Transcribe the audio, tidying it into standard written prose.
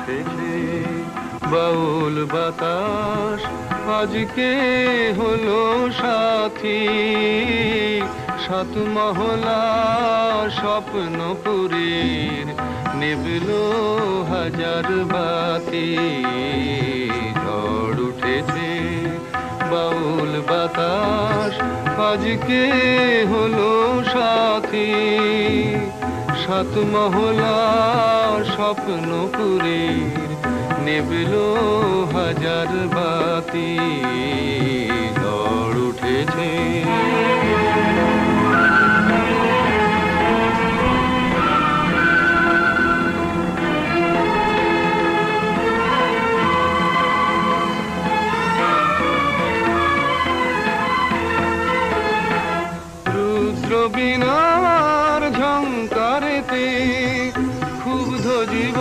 উঠেছে বাউল বাতাস আজকে হলো সাথী। সাত মহলা স্বপ্নপুরীর নিভল হাজার বাতি। ঝড় উঠেছে বাউল বাতাস আজকে হলো সাথী। সাত মহলা স্বপ্নপুরীর নিভল হাজার বাতি। ঝড় উঠেছে।